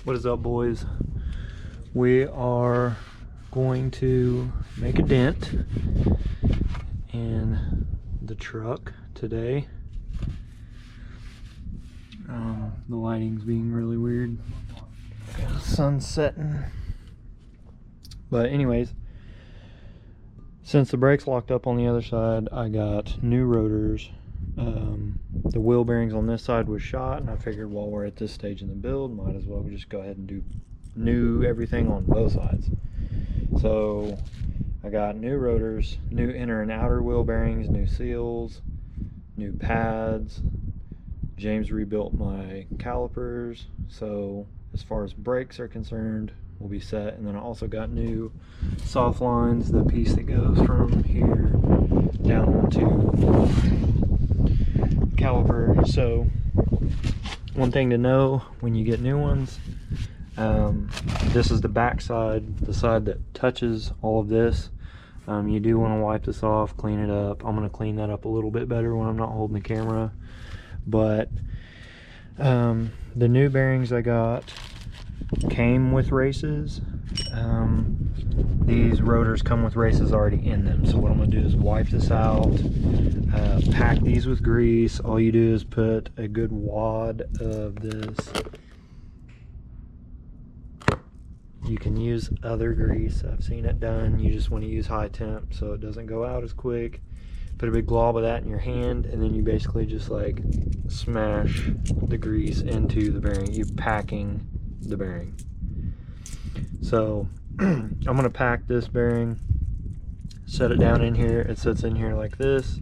What is up, boys? We are going to make a dent in the truck today. The lighting's being really weird. The sun's setting. But anyways, since the brake's locked up on the other side, I got new rotors. The wheel bearings on this side was shot, and I figured while we're at this stage in the build, might as well just go ahead and do new everything on both sides. So I got new rotors, new inner and outer wheel bearings, new seals, new pads. James rebuilt my calipers, so as far as brakes are concerned, we'll be set. And then I also got new soft lines, the piece that goes from here down onto caliper. So one thing to know when you get new ones, this is the back side, the side that touches all of this. You do want to wipe this off, clean it up. I'm going to clean that up a little bit better when I'm not holding the camera. But the new bearings I got came with races. These rotors come with races already in them, so what I'm going to do is wipe this out, pack these with grease. All you do is put a good wad of this. You can use other grease, I've seen it done. You just want to use high temp so it doesn't go out as quick. Put a big glob of that in your hand, and then you basically just like smash the grease into the bearing. You're packing the bearing. So I'm going to pack this bearing, set it down in here. It sits in here like this,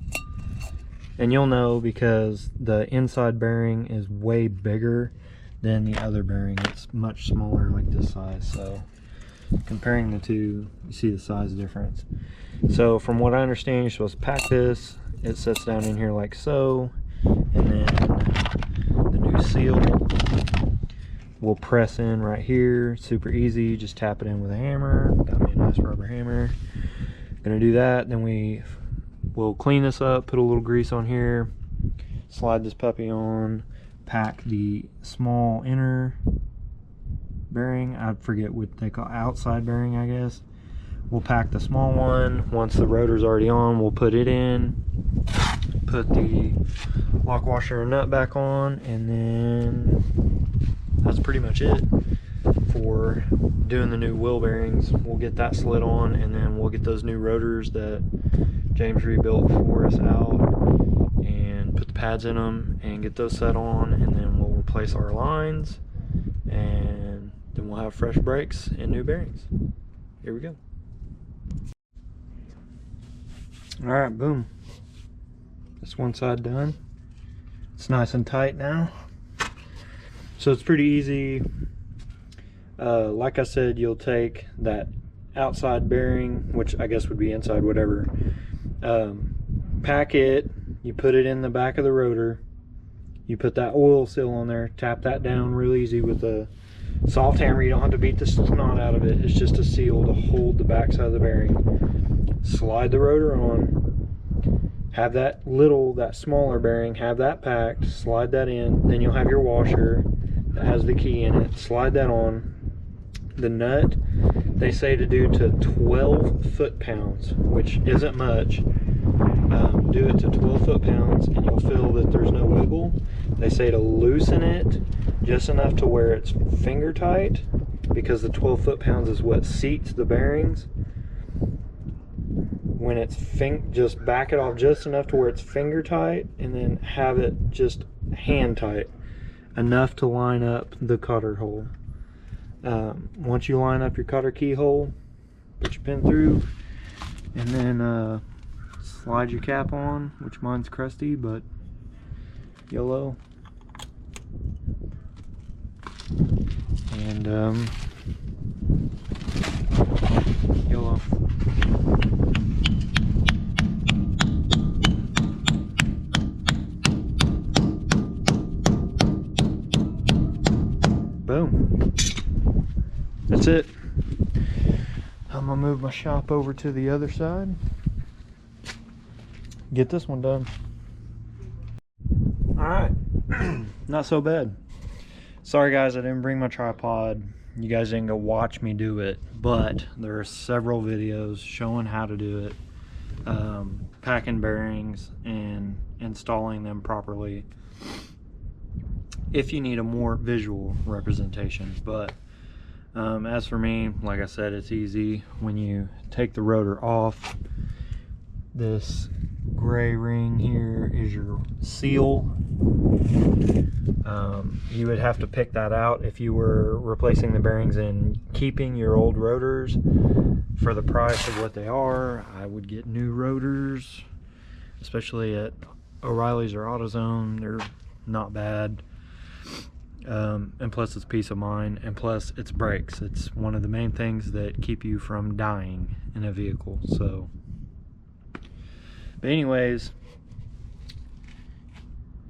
and you'll know because the inside bearing is way bigger than the other bearing. It's much smaller, like this size. So comparing the two, you see the size difference. So from what I understand, you're supposed to pack this. It sits down in here like so, and then the new seal will press in right here. Super easy, just tap it in with a hammer. Got me a nice rubber hammer. Gonna do that, then we will clean this up, put a little grease on here, slide this puppy on, pack the small inner bearing. I forget what they call outside bearing, I guess. We'll pack the small one. Once the rotor's already on, we'll put it in, put the lock washer and nut back on, and then that's pretty much it for doing the new wheel bearings. We'll get that slid on, and then we'll get those new rotors that James rebuilt for us out and put the pads in them and get those set on, and then we'll replace our lines, and then we'll have fresh brakes and new bearings. Here we go. Alright, boom. This one side done. It's nice and tight now. So it's pretty easy. Like I said, you'll take that outside bearing, which I guess would be inside, whatever. Pack it, you put it in the back of the rotor. You put that oil seal on there, tap that down real easy with a soft hammer. You don't have to beat the snot out of it. It's just a seal to hold the back side of the bearing. Slide the rotor on, have that smaller bearing, have that packed, slide that in, then you'll have your washer that has the key in it. Slide that on. The nut, they say to do to 12 foot-pounds, which isn't much. Do it to 12 foot-pounds, and you'll feel that there's no wiggle. They say to loosen it just enough to where it's finger tight, because the 12 foot-pounds is what seats the bearings. When it's just back it off just enough to where it's finger tight, and then have it just hand tight, enough to line up the cutter hole. Once you line up your cutter keyhole, put your pin through, and then slide your cap on, which mine's crusty but yellow, and yellow. Boom. That's it. I'm gonna move my shop over to the other side. Get this one done. All right. Not so bad. Sorry guys, I didn't bring my tripod. You guys didn't go watch me do it, but there are several videos showing how to do it. Packing bearings and installing them properly if you need a more visual representation. But as for me, like I said, it's easy. When you take the rotor off, this gray ring here is your seal. You would have to pick that out if you were replacing the bearings and keeping your old rotors. For the price of what they are, I would get new rotors, especially at O'Reilly's or AutoZone. They're not bad. And plus it's peace of mind, and plus it's brakes. It's one of the main things that keep you from dying in a vehicle. So, but anyways,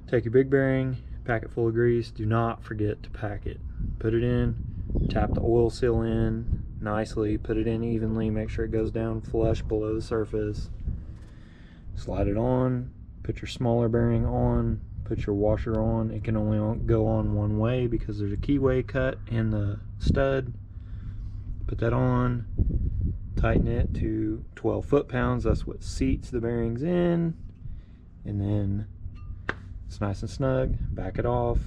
take your big bearing, pack it full of grease. Do not forget to pack it. Put it in, tap the oil seal in nicely, put it in evenly, make sure it goes down flush below the surface. Slide it on, put your smaller bearing on, put your washer on. It can only go on one way because there's a keyway cut in the stud. Put that on, tighten it to 12 foot-pounds. That's what seats the bearings in. And then it's nice and snug. Back it off,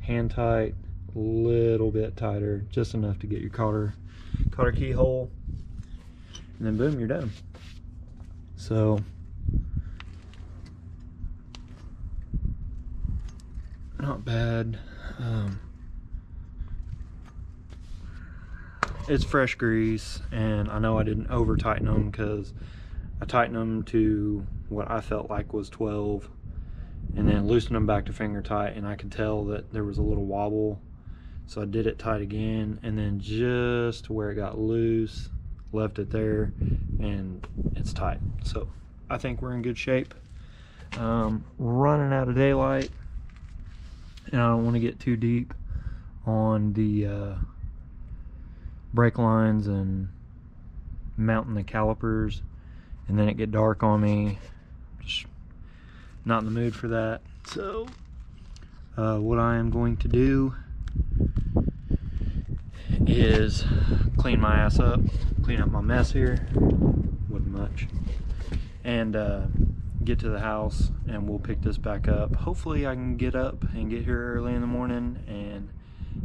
hand tight, a little bit tighter, just enough to get your cotter keyhole, and then boom, you're done. So not bad. It's fresh grease, and I know I didn't over tighten them because I tightened them to what I felt like was 12 and then loosened them back to finger tight, and I could tell that there was a little wobble, so I did it tight again, and then just to where it got loose, left it there, and it's tight. So I think we're in good shape. Running out of daylight, and I don't want to get too deep on the brake lines and mounting the calipers and then it get dark on me. Just not in the mood for that. So what I am going to do is clean my ass up, clean up my mess here, wasn't much, and get to the house, and we'll pick this back up. Hopefully I can get up and get here early in the morning and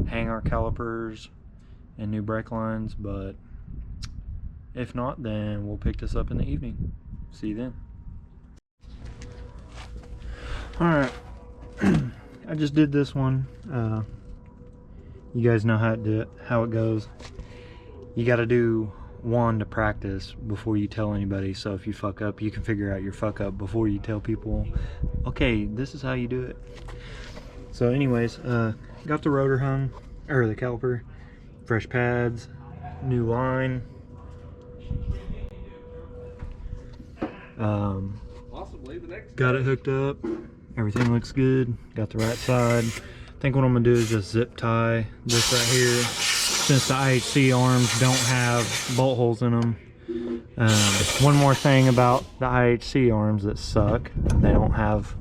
hang our calipers and new brake lines, but if not, then we'll pick this up in the evening. See you then. Alright, I just did this one. You guys know how it goes. You got to do one to practice before you tell anybody, so if you fuck up, you can figure out your fuck up before you tell people, okay, this is how you do it. So anyways, got the rotor hung, or the caliper, fresh pads, new line, got it hooked up, everything looks good, got the right side. I think what I'm gonna do is just zip tie this right here, since the IHC arms don't have bolt holes in them. One more thing about the IHC arms that suck, they don't have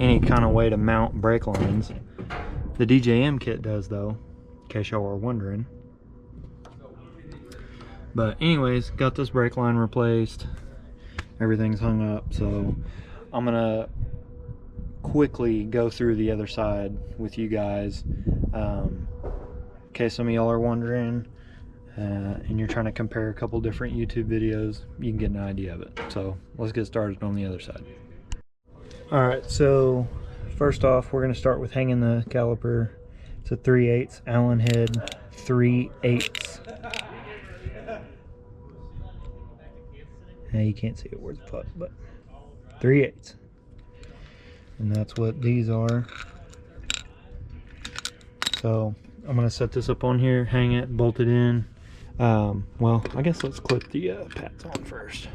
any kind of way to mount brake lines. The DJM kit does though, in case y'all are wondering. But anyways, got this brake line replaced, everything's hung up, so I'm gonna quickly go through the other side with you guys. In case some of y'all are wondering and you're trying to compare a couple different YouTube videos, you can get an idea of it. So let's get started on the other side. Alright, so first off, we're going to start with hanging the caliper. It's a 3/8 Allen head, 3/8. Now you can't see it where the fuck, but 3/8. And that's what these are. So I'm going to set this up on here, hang it, bolt it in. Well, I guess let's clip the pads on first.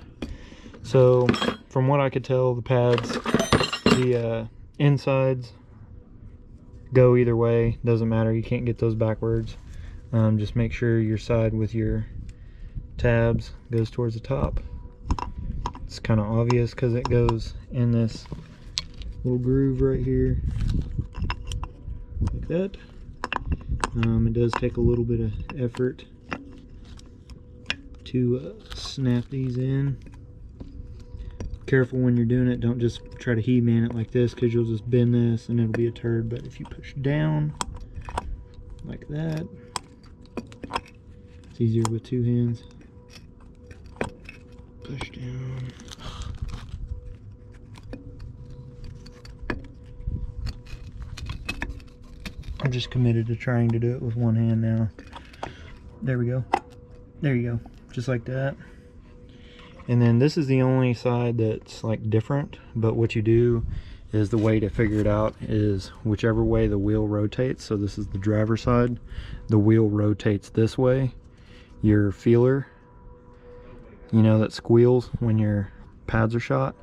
So from what I could tell, the pads, the insides go either way, doesn't matter, you can't get those backwards. Just make sure your side with your tabs goes towards the top. It's kind of obvious because it goes in this little groove right here, like that. It does take a little bit of effort to snap these in. Careful when you're doing it, don't just try to he-man it like this, because you'll just bend this and it'll be a turd. But if you push down like that, it's easier with two hands. Push down. I'm just committed to trying to do it with one hand now. There we go. There you go. Just like that. And then this is the only side that's like different, but what you do is, the way to figure it out is whichever way the wheel rotates. So this is the driver's side. The wheel rotates this way. Your feeler, you know, that squeals when your pads are shot,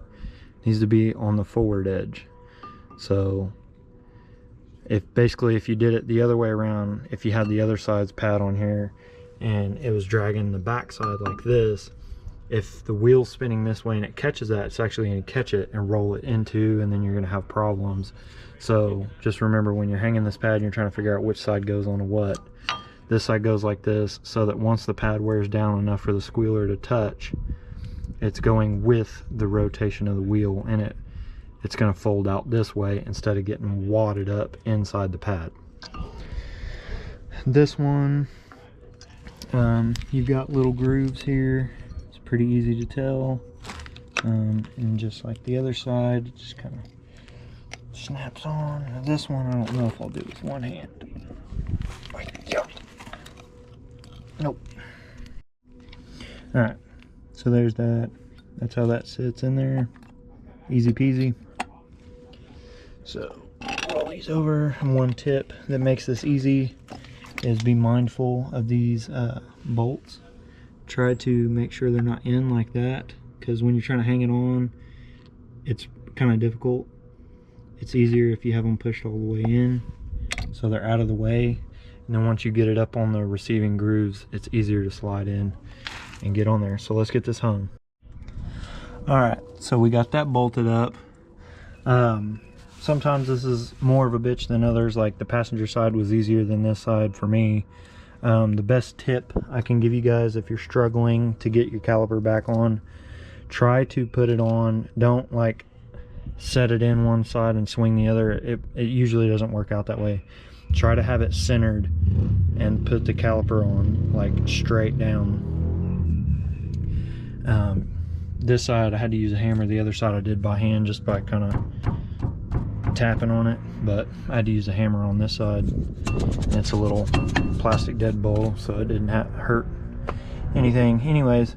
needs to be on the forward edge. So if you did it the other way around, if you had the other side's pad on here and it was dragging the back side like this, if the wheel's spinning this way and it catches that, it's actually going to catch it and roll it into, and then you're going to have problems. So just remember, when you're hanging this pad and you're trying to figure out which side goes on to what, this side goes like this, so that once the pad wears down enough for the squealer to touch, it's going with the rotation of the wheel, and it's going to fold out this way instead of getting wadded up inside the pad. This one, you've got little grooves here. It's pretty easy to tell. And just like the other side, it just kind of snaps on. Now this one, I don't know if I'll do with one hand. Nope. Alright, so there's that. That's how that sits in there. Easy peasy. So roll these over. And one tip that makes this easy is be mindful of these bolts. Try to make sure they're not in like that, because when you're trying to hang it on, it's kind of difficult. It's easier if you have them pushed all the way in, so they're out of the way. And then once you get it up on the receiving grooves, it's easier to slide in and get on there. So let's get this hung. Alright, so we got that bolted up. Sometimes this is more of a bitch than others. Like the passenger side was easier than this side for me. The best tip I can give you guys, if you're struggling to get your caliper back on, try to put it on. Don't like set it in one side and swing the other. It usually doesn't work out that way. Try to have it centered and put the caliper on like straight down. This side I had to use a hammer. The other side I did by hand, just by kind of tapping on it, but I had to use a hammer on this side. And it's a little plastic deadbolt, so it didn't hurt anything. Anyways,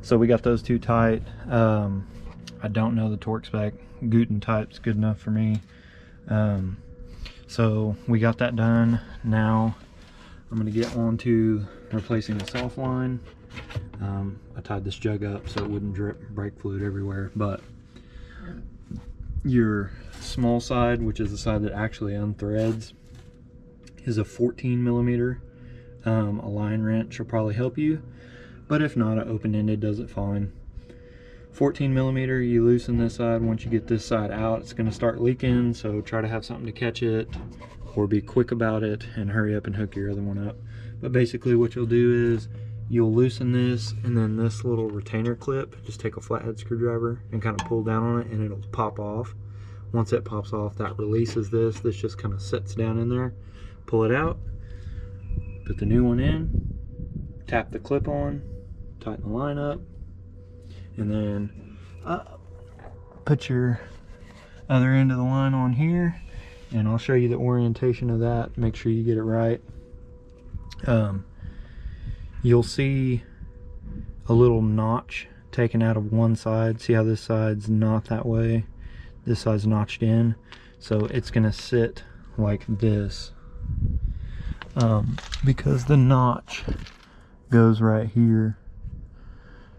so we got those two tight. I don't know the torque spec. Guten type's good enough for me. So we got that done. Now I'm going to get on to replacing the soft line. I tied this jug up so it wouldn't drip brake fluid everywhere, but your small side, which is the side that actually unthreads, is a 14 millimeter. A line wrench will probably help you, but if not, an open-ended does it fine. 14 millimeter, you loosen this side. Once you get this side out, it's going to start leaking, so try to have something to catch it, or be quick about it and hurry up and hook your other one up. But basically what you'll do is you'll loosen this, and then this little retainer clip, just take a flathead screwdriver and kind of pull down on it, and it'll pop off. Once it pops off, that releases this. This just kind of sits down in there. Pull it out, put the new one in, tap the clip on, tighten the line up, and then put your other end of the line on here, and I'll show you the orientation of that. Make sure you get it right. You'll see a little notch taken out of one side. See how this side's not that way? This side's notched in, so it's gonna sit like this, because the notch goes right here.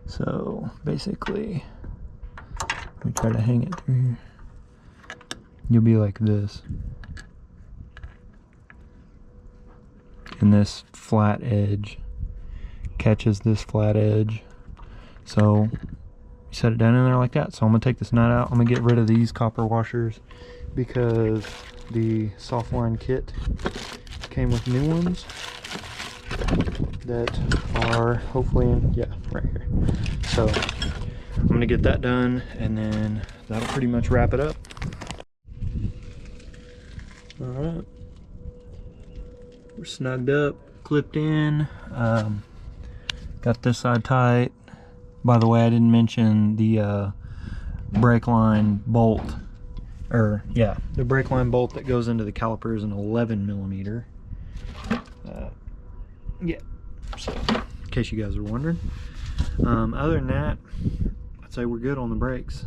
So basically, let me try to hang it through here. You'll be like this, and this flat edge catches this flat edge. So you set it down in there like that. So I'm gonna take this nut out. I'm gonna get rid of these copper washers, because the soft line kit came with new ones that are hopefully in, yeah, right here. So I'm gonna get that done, and then that'll pretty much wrap it up. All right, we're snugged up, clipped in, got this side tight. By the way, I didn't mention the brake line bolt, or yeah, the brake line bolt that goes into the caliper is an 11mm. Yeah, so in case you guys are wondering. Other than that, I'd say we're good on the brakes.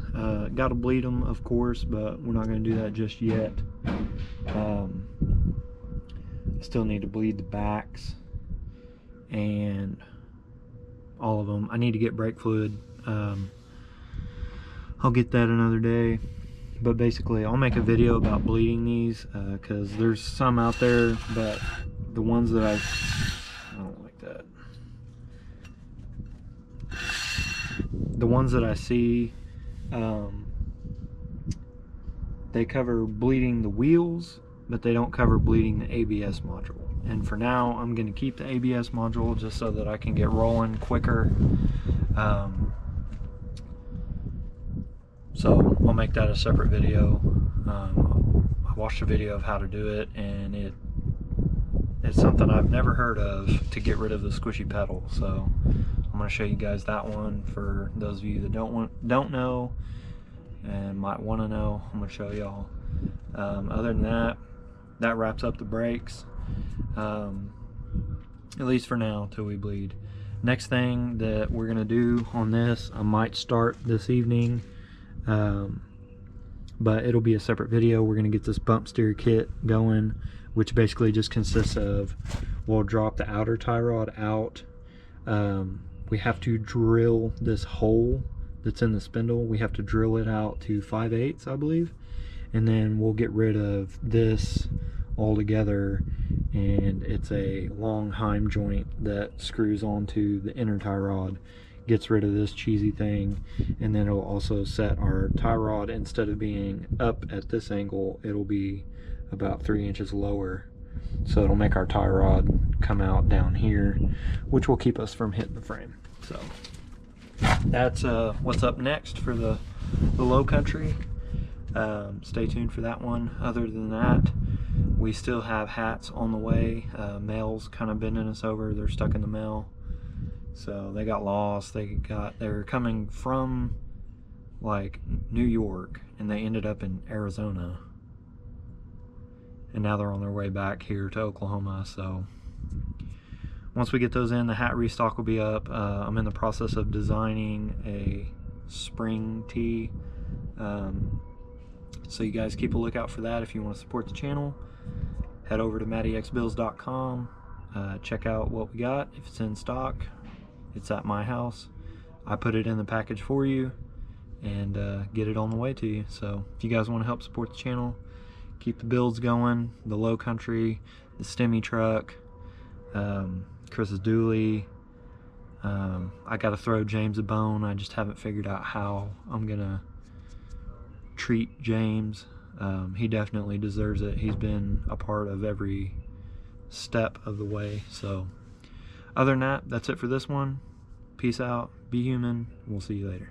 Got to bleed them, of course, but we're not going to do that just yet. I still need to bleed the backs and all of them. I need to get brake fluid. I'll get that another day, but basically I'll make a video about bleeding these because there's some out there, but the ones that I don't like that. The ones that I see, they cover bleeding the wheels, but they don't cover bleeding the ABS module. And for now, I'm going to keep the ABS module just so that I can get rolling quicker. So I'll make that a separate video. I watched a video of how to do it, and it's something I've never heard of to get rid of the squishy pedal. So I'm going to show you guys that one for those of you that don't know and might want to know. I'm going to show y'all. Other than that, that wraps up the brakes, at least for now, till we bleed. Next thing that we're going to do on this, I might start this evening, but it'll be a separate video. We're going to get this bump steer kit going, which basically just consists of, we'll drop the outer tie rod out. We have to drill this hole that's in the spindle. We have to drill it out to 5/8, I believe, and then we'll get rid of this altogether, and it's a long heim joint that screws onto the inner tie rod, gets rid of this cheesy thing, and then it'll also set our tie rod, instead of being up at this angle, it'll be about 3 inches lower. So it'll make our tie rod come out down here, which will keep us from hitting the frame. So that's what's up next for the low country. Stay tuned for that one. Other than that, we still have hats on the way. Mail's kind of bending us over. They're stuck in the mail, so they got lost. They were coming from like New York, and they ended up in Arizona, and now they're on their way back here to Oklahoma. So once we get those in, the hat restock will be up. I'm in the process of designing a spring tee, so you guys keep a lookout for that. If you want to support the channel, head over to MattyXBuilds.com, check out what we got. If it's in stock, it's at my house. I put it in the package for you and get it on the way to you. So if you guys want to help support the channel, keep the builds going, the low country, the stemmy truck, Chris's dually. I got to throw James a bone. I just haven't figured out how I'm gonna treat James. He definitely deserves it. He's been a part of every step of the way. So other than that, that's it for this one. Peace out, be human, we'll see you later.